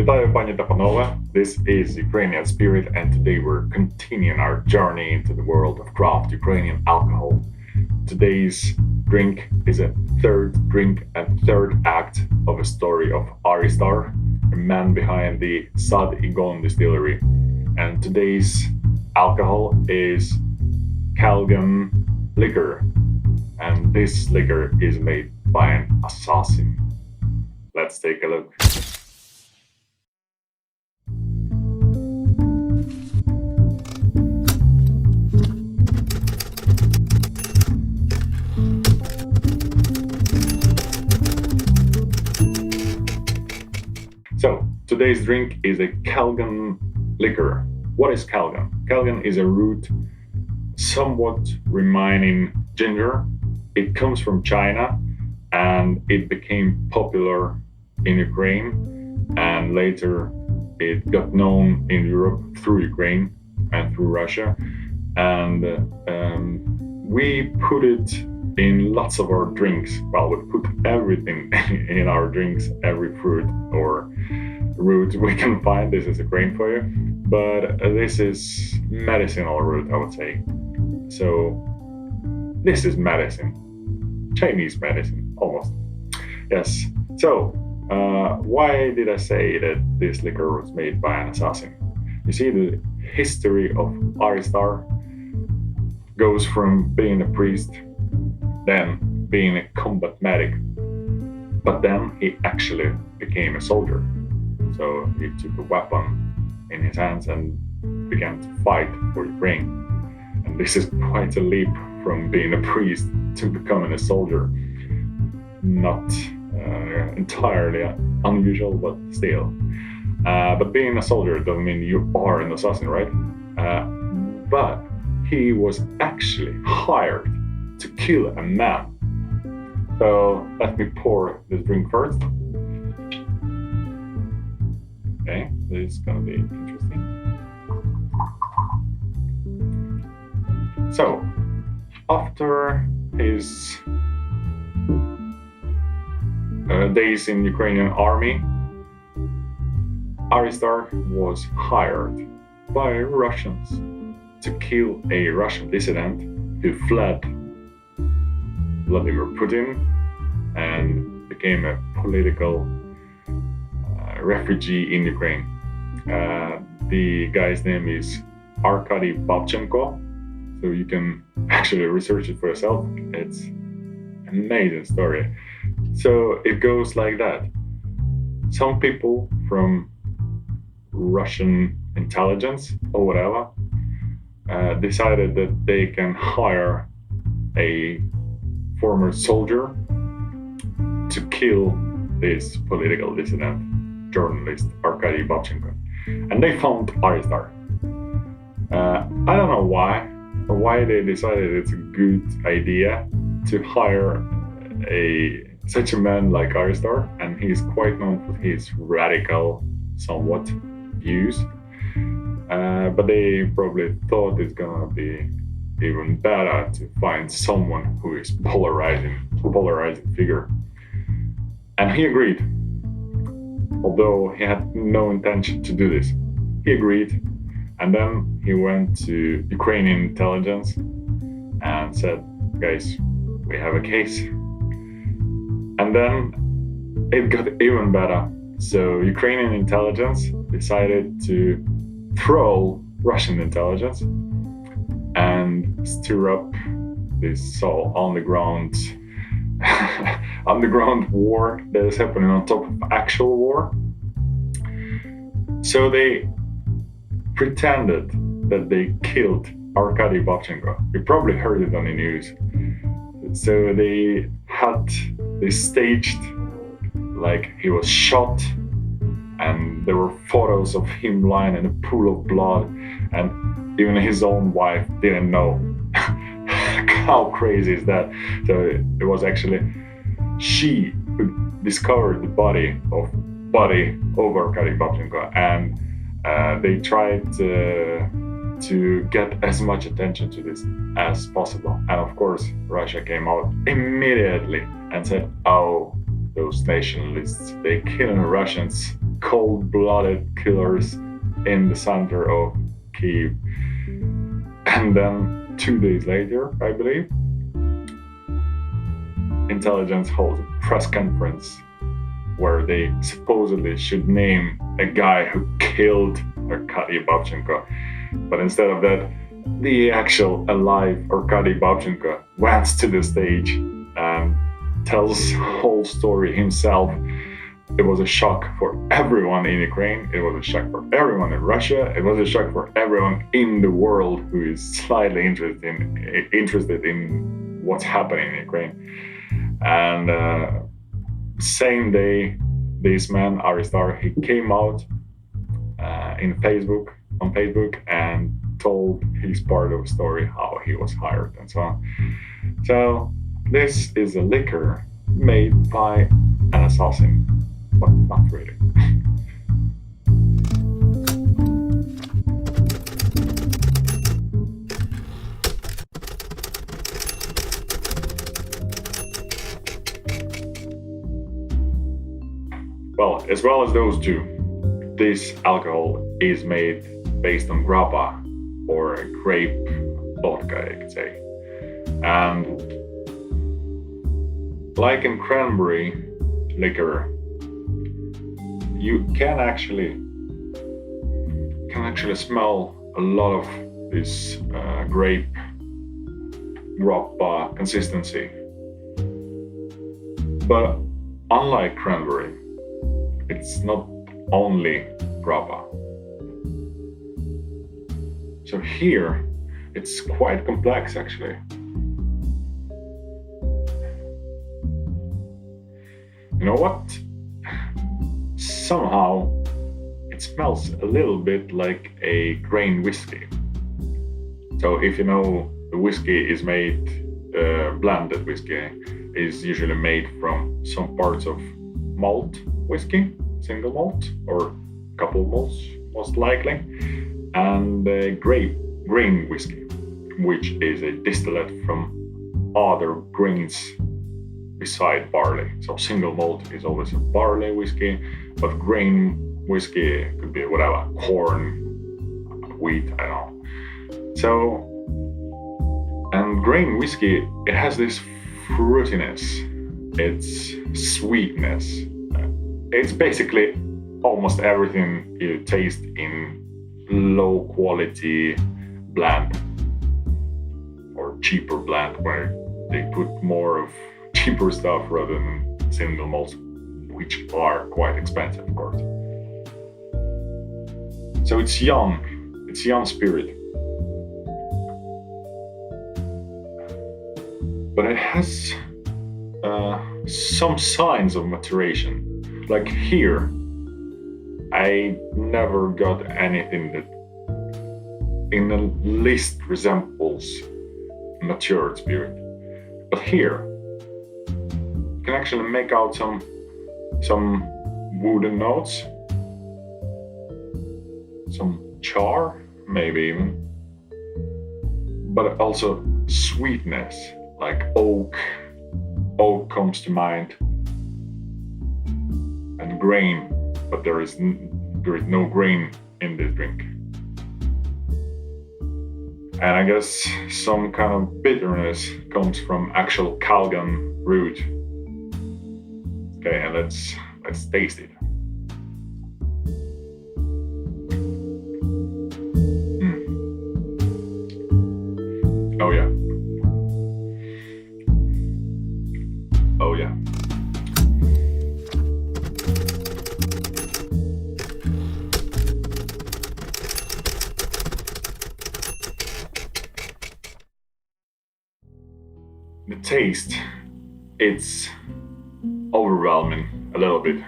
Witaju, pani та panowe. This is Ukrainian Spirit, and today we're continuing our journey into the world of craft Ukrainian alcohol. Today's drink is a third drink and third act of a story of Aristar, a man behind the S1.E16 distillery. And today's alcohol is Kalgan liquor, and this liquor is made by an assassin. Let's take a look. So, today's drink is a Kalgan liquor. What is Kalgan? Kalgan is a root somewhat reminding ginger. It comes from China and it became popular in Ukraine, and later it got known in Europe through Ukraine and through Russia. And we put it in lots of our drinks. Well, we put everything in our drinks, every fruit or root we can find. This is a grain for you, but this is medicinal root, I would say. So this is medicine, Chinese medicine, almost. Yes. So why did I say that this liquor was made by an assassin? You see, the history of Aristar goes from being a priest, then being a combat medic, but then he actually became a soldier. So he took a weapon in his hands and began to fight for Ukraine. And this is quite a leap from being a priest to becoming a soldier. Not entirely unusual, but still. But being a soldier doesn't mean you are an assassin, right? But he was actually hired to kill a man. So let me pour this drink first. Okay, this is gonna be interesting. So, after his days in Ukrainian army, Aristar was hired by Russians to kill a Russian dissident who fled Vladimir Putin and became a political refugee in Ukraine. The guy's name is Arkady Babchenko, so you can actually research it for yourself. It's an amazing story. So it goes like that. Some people from Russian intelligence or whatever decided that they can hire a former soldier to kill this political dissident journalist Arkady Babchenko, and they found Aristar. I don't know why they decided it's a good idea to hire such a man like Aristar, and he's quite known for his radical, somewhat views. But they probably thought it's gonna be even better to find someone who is polarizing figure, and he agreed. Although he had no intention to do this, he agreed, and then he went to Ukrainian intelligence and said, "Guys, we have a case." And then it got even better. So Ukrainian intelligence decided to troll Russian intelligence and stir up this underground war that is happening on top of actual war. So they pretended that they killed Arkady Babchenko. You probably heard it on the news. So they staged like he was shot, and there were photos of him lying in a pool of blood, and even his own wife didn't know. How crazy is that? So it was actually she who discovered the body of Arkady Babchenko, and they tried to get as much attention to this as possible. And of course, Russia came out immediately and said, "Oh, those nationalists, they killing Russians. cold-blooded killers in the center of Kyiv. And then 2 days later, I believe, intelligence holds a press conference where they supposedly should name a guy who killed Arkady Babchenko. But instead of that, the actual alive Arkady Babchenko went to the stage and tells the whole story himself. It was a shock for everyone in Ukraine. It was a shock for everyone in Russia. It was a shock for everyone in the world who is slightly interested in what's happening in Ukraine. And same day, this man Aristar, he came out on Facebook and told his part of the story, how he was hired and so on. So this is a liquor made by an assassin, but not really. Well, as well as those two, this alcohol is made based on grappa, or grape vodka, you could say. And like in cranberry liquor, you can actually smell a lot of this grape grappa consistency. But unlike cranberry, it's not only grappa. So here, it's quite complex actually. You know what? Somehow it smells a little bit like a grain whiskey. So if you know, the whiskey is made, blended whiskey is usually made from some parts of malt whiskey, single malt or couple malts most likely, and grain whiskey, which is a distillate from other grains beside barley. So single malt is always a barley whiskey, but grain whiskey could be whatever, corn, wheat, I don't know. So, and grain whiskey, it has this fruitiness, it's sweetness. It's basically almost everything you taste in low quality blend or cheaper blend, where they put more of cheaper stuff rather than single malts, which are quite expensive, of course. So it's young spirit, but it has some signs of maturation. Like here, I never got anything that in the least resembles matured spirit. But here, you can actually make out some wooden notes, some char, maybe even, but also sweetness, like oak. Oak comes to mind, and grain, but there is no grain in this drink. And I guess some kind of bitterness comes from actual Kalgan root. Okay, and let's taste it. Oh yeah. Oh yeah. The taste, it's overwhelming a little bit.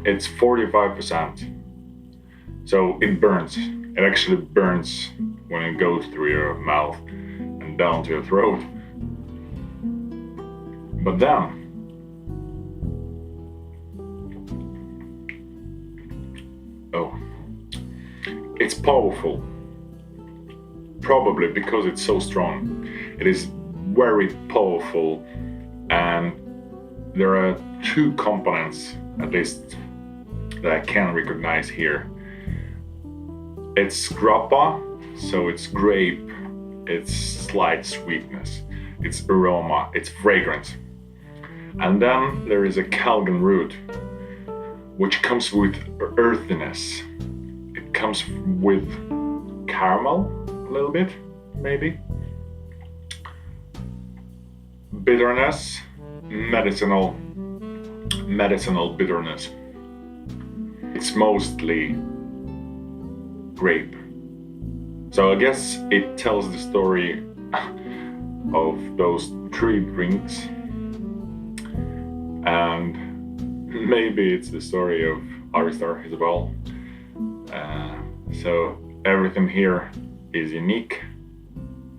It's 45%. So it burns. It actually burns when it goes through your mouth and down to your throat. But then, it's powerful. Probably because it's so strong. It is very powerful, and there are two components, at least that I can recognize here. It's grappa, so it's grape, it's slight sweetness, it's aroma, it's fragrance. And then there is a Kalgan root, which comes with earthiness. It comes with caramel, a little bit, maybe. Bitterness, medicinal bitterness. It's mostly grape. So I guess it tells the story of those 3 drinks, and maybe it's the story of Aristar as well. So everything here is unique,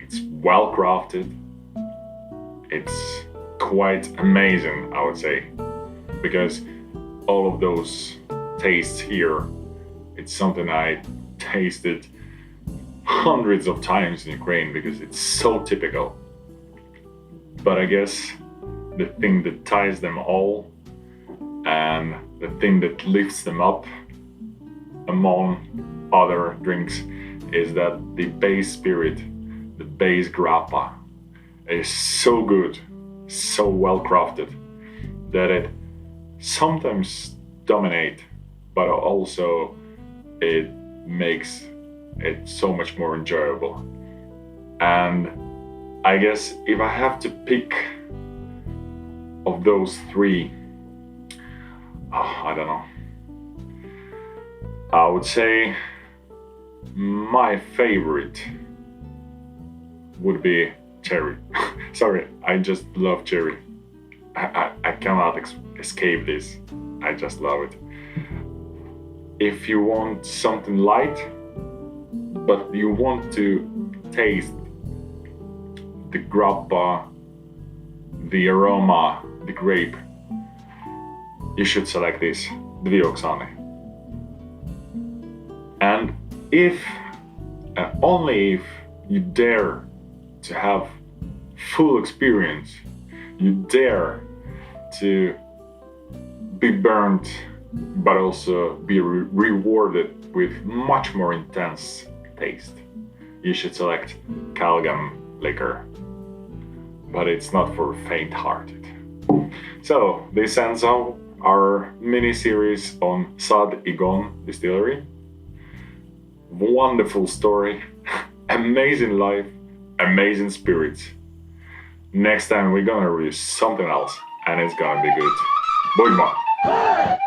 it's well crafted, it's quite amazing, I would say, because all of those tastes here, it's something I tasted hundreds of times in Ukraine because it's so typical. But I guess the thing that ties them all and the thing that lifts them up among other drinks is that the base spirit, the base grappa, is so good, so well crafted, that it sometimes dominates, but also it makes it so much more enjoyable. And I guess if I have to pick of those 3, I don't know, I would say my favorite would be cherry. Sorry, I just love cherry. I cannot escape this. I just love it. If you want something light, but you want to taste the grappa, the aroma, the grape, you should select this, S1.E16. And if, and only if, you dare to have full experience, you dare to be burnt, but also be rewarded with much more intense taste, you should select Kalgan liquor. But it's not for faint-hearted. So this ends our mini-series on S1.E16 distillery. Wonderful story, amazing life, amazing spirits. Next time we're gonna review something else, and it's gonna be good. Bye.